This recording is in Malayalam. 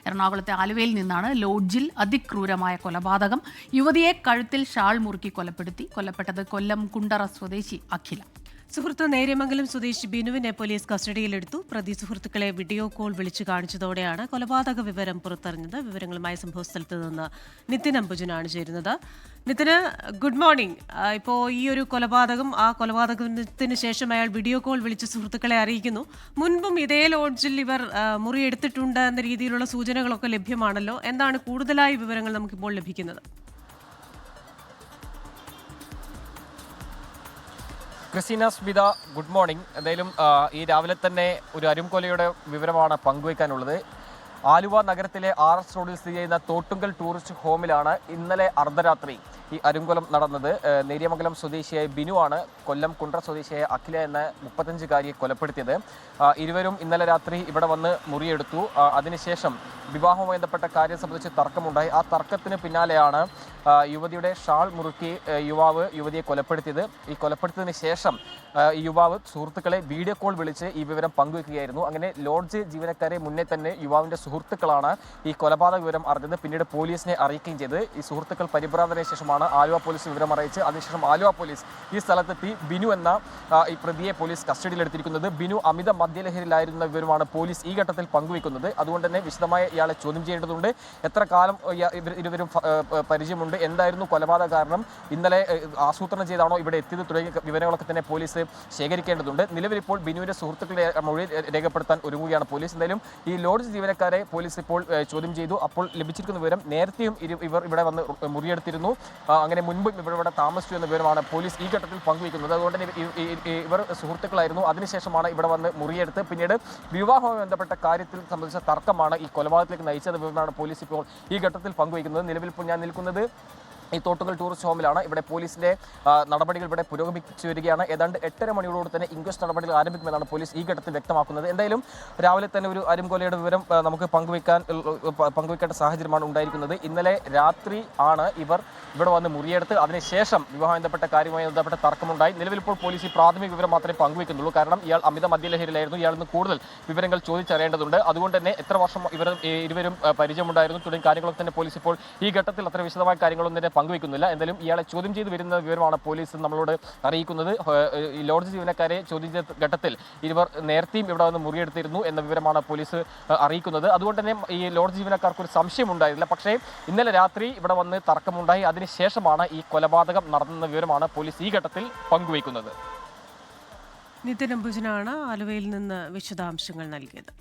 എറണാകുളത്തെ ആലുവയിൽ നിന്നാണ് ലോഡ്ജിൽ അതിക്രൂരമായ കൊലപാതകം. യുവതിയെ കഴുത്തിൽ ഷാൾ മുറുക്കി കൊല്ലപ്പെട്ടത് കൊല്ലം കുണ്ടറ സ്വദേശി അഖില. സുഹൃത്ത് നേര്യമംഗലം സ്വദേശി ബിനുവിനെ പോലീസ് കസ്റ്റഡിയിലെടുത്തു. പ്രതി സുഹൃത്തുക്കളെ വീഡിയോ കോൾ വിളിച്ചു കാണിച്ചതോടെയാണ് കൊലപാതക വിവരം പുറത്തറിഞ്ഞത്. വിവരങ്ങളുമായി സംഭവസ്ഥലത്ത് നിന്ന് നിതിൻ അംബുജനാണ് ചേരുന്നത്. Nitin, good morning. ഇപ്പോൾ ഈ ഒരു കൊലപാതകം, ആ കൊലപാതകത്തിന് ശേഷം അയാൾ വീഡിയോ കോൾ വിളിച്ച് സുഹൃത്തുക്കളെ അറിയിക്കുന്നു. മുൻപും ഇതേ ലോഡ്ജിൽ ഇവർ മുറിയെടുത്തിട്ടുണ്ട് എന്ന രീതിയിലുള്ള സൂചനകളൊക്കെ ലഭ്യമാണല്ലോ. എന്താണ് കൂടുതലായി വിവരങ്ങൾ നമുക്കിപ്പോൾ ലഭിക്കുന്നത്? Christina, Smitha, good morning. എന്തായാലും ഈ രാവിലെ തന്നെ ഒരു അരുംകൊലയുടെ വിവരമാണ് പങ്കുവയ്ക്കാനുള്ളത്. ആലുവ നഗരത്തിലെ RS റോഡിൽ സ്ഥിതി ചെയ്യുന്ന തോട്ടുങ്കൽ ടൂറിസ്റ്റ് ഹോമിലാണ് ഇന്നലെ അർദ്ധരാത്രി ഈ അരുംകൊലം നടന്നത്. നേര്യമംഗലം സ്വദേശിയായ ബിനു ആണ് കൊല്ലം കുണ്ട്ര സ്വദേശിയായ അഖില എന്ന 35-കാരിയെ കൊലപ്പെടുത്തിയത്. ഇരുവരും ഇന്നലെ രാത്രി ഇവിടെ വന്ന് മുറിയെടുത്തു. അതിനുശേഷം വിവാഹവുമായി ബന്ധപ്പെട്ട കാര്യം സംബന്ധിച്ച് തർക്കമുണ്ടായി. ആ തർക്കത്തിന് പിന്നാലെയാണ് യുവതിയുടെ ഷാൾ മുറുക്കി യുവാവ് യുവതിയെ കൊലപ്പെടുത്തിയത്. ഈ കൊലപ്പെടുത്തിയതിന് ശേഷം ഈ യുവാവ് സുഹൃത്തുക്കളെ വീഡിയോ കോൾ വിളിച്ച് ഈ വിവരം പങ്കുവയ്ക്കുകയായിരുന്നു. അങ്ങനെ ലോഡ്ജ് ജീവനക്കാരെ മുന്നേ തന്നെ യുവാവിൻ്റെ സുഹൃത്തുക്കളാണ് ഈ കൊലപാതക വിവരം അറിഞ്ഞത്. പിന്നീട് പോലീസിനെ അറിയിക്കുകയും ചെയ്ത് ഈ സുഹൃത്തുക്കൾ പരിഭ്രാന്തരായ ശേഷമാണ് ആലുവ പോലീസ് വിവരം അറിയിച്ച് അതിനുശേഷം ആലുവ പോലീസ് ഈ സ്ഥലത്തെത്തി ബിനു എന്ന ഈ പ്രതിയെ പോലീസ് കസ്റ്റഡിയിലെടുത്തിരിക്കുന്നത്. ബിനു അമിത മദ്യലഹരിയിലായിരുന്ന വിവരമാണ് പോലീസ് ഈ ഘട്ടത്തിൽ പങ്കുവയ്ക്കുന്നത്. അതുകൊണ്ട് തന്നെ വിശദമായ ഇയാളെ ചോദ്യം ചെയ്യേണ്ടതുണ്ട്. എത്ര കാലം ഇരുവരും പരിചയമുണ്ട്, എന്തായിരുന്നു കൊലപാതക കാരണം, ഇന്നലെ ആസൂത്രണം ചെയ്താണോ ഇവിടെ എത്തിയത് തുടങ്ങിയ വിവരങ്ങളൊക്കെ തന്നെ പോലീസ് ശേഖരിക്കേണ്ടതുണ്ട്. നിലവിൽ ഇപ്പോൾ ബിനുവിൻ്റെ സുഹൃത്തുക്കളെ മൊഴി രേഖപ്പെടുത്താൻ ഒരുങ്ങുകയാണ് പോലീസ്. എന്തായാലും ഈ ലോഡ്ജ് ജീവനക്കാരെ പോലീസ് ഇപ്പോൾ ചോദ്യം ചെയ്തു. അപ്പോൾ ലഭിച്ചിരിക്കുന്ന വിവരം നേരത്തെയും ഇവർ ഇവിടെ വന്ന് മുറിയെടുത്തിരുന്നു, അങ്ങനെ മുൻപും ഇവിടെ താമസിച്ചു എന്ന വിവരമാണ് പോലീസ് ഈ ഘട്ടത്തിൽ പങ്കുവയ്ക്കുന്നത്. അതുകൊണ്ട് തന്നെ ഇവർ സുഹൃത്തുക്കളായിരുന്നു. അതിനുശേഷമാണ് ഇവിടെ വന്ന് മുറിയെടുത്ത് പിന്നീട് വിവാഹവുമായി ബന്ധപ്പെട്ട കാര്യത്തിൽ സംബന്ധിച്ച തർക്കമാണ് ഈ കൊലപാതകത്തിലേക്ക് നയിച്ചത് വിവരമാണ് പോലീസ് ഇപ്പോൾ ഈ ഘട്ടത്തിൽ പങ്കുവയ്ക്കുന്നത്. നിലവിൽ ഇപ്പോൾ ഞാൻ നിൽക്കുന്നത് ഈ തോട്ടുങ്കൽ ടൂറിസ്റ്റ് ഹോമിലാണ്. ഇവിടെ പോലീസിന്റെ നടപടികൾ ഇവിടെ പുരോഗമിച്ചു വരികയാണ്. ഏതാണ്ട് 8:30 മണിയോടുകൂടി തന്നെ ഇൻക്വസ്റ്റ് നടപടികൾ ആരംഭിക്കുമെന്നാണ് പോലീസ് ഈ ഘട്ടത്തിൽ വ്യക്തമാക്കുന്നത്. എന്തായാലും രാവിലെ തന്നെ ഒരു അരുംകൊലയുടെ വിവരം നമുക്ക് പങ്കുവയ്ക്കേണ്ട സാഹചര്യമാണ് ഉണ്ടായിരിക്കുന്നത്. ഇന്നലെ രാത്രി ആണ് ഇവർ ഇവിടെ വന്ന് മുറിയെടുത്ത് അതിനുശേഷം വിവാഹം ബന്ധപ്പെട്ട കാര്യവുമായി ബന്ധപ്പെട്ട തർക്കമുണ്ടായി. നിലവിൽ ഇപ്പോൾ പോലീസ് ഈ പ്രാഥമിക വിവരം മാത്രമേ പങ്കുവയ്ക്കുന്നുള്ളൂ. കാരണം ഇയാൾ അമിത മദ്യലഹരിയിലായിരുന്നു. ഇയാളിൽ നിന്ന് കൂടുതൽ വിവരങ്ങൾ ചോദിച്ചറിയേണ്ടതുണ്ട്. അതുകൊണ്ട് തന്നെ എത്ര വർഷം ഇരുവരും പരിചയമുണ്ടായിരുന്നു തുടങ്ങിയ കാര്യങ്ങളൊക്കെ തന്നെ പോലീസ് ഇപ്പോൾ ഈ ഘട്ടത്തിൽ അത്ര വിശദമായ കാര്യങ്ങളൊന്നും തന്നെ പങ്കുവയ്ക്കുന്നില്ല. എന്തായാലും ഇയാളെ ചോദ്യം ചെയ്ത് വരുന്ന വിവരമാണ് പോലീസ് നമ്മളോട് അറിയിക്കുന്നത്. ഈ ലോഡ്ജ് ജീവനക്കാരെ ചോദ്യം ചെയ്ത ഘട്ടത്തിൽ ഇവർ നേരത്തെയും ഇവിടെ വന്ന് മുറിയെടുത്തിരുന്നു എന്ന വിവരമാണ് പോലീസ് അറിയിക്കുന്നത്. അതുകൊണ്ട് തന്നെ ഈ ലോഡ്ജ് ജീവനക്കാർക്ക് ഒരു സംശയം ഉണ്ടായിരുന്നില്ല. പക്ഷേ ഇന്നലെ രാത്രി ഇവിടെ വന്ന് തർക്കമുണ്ടായി. അതിനുശേഷമാണ് ഈ കൊലപാതകം നടന്ന വിവരമാണ് പോലീസ് ഈ ഘട്ടത്തിൽ പങ്കുവയ്ക്കുന്നത്. നിതിൻ അംബുജനാണ് ആലുവയിൽ നിന്ന് വിശദാംശങ്ങൾ നൽകിയത്.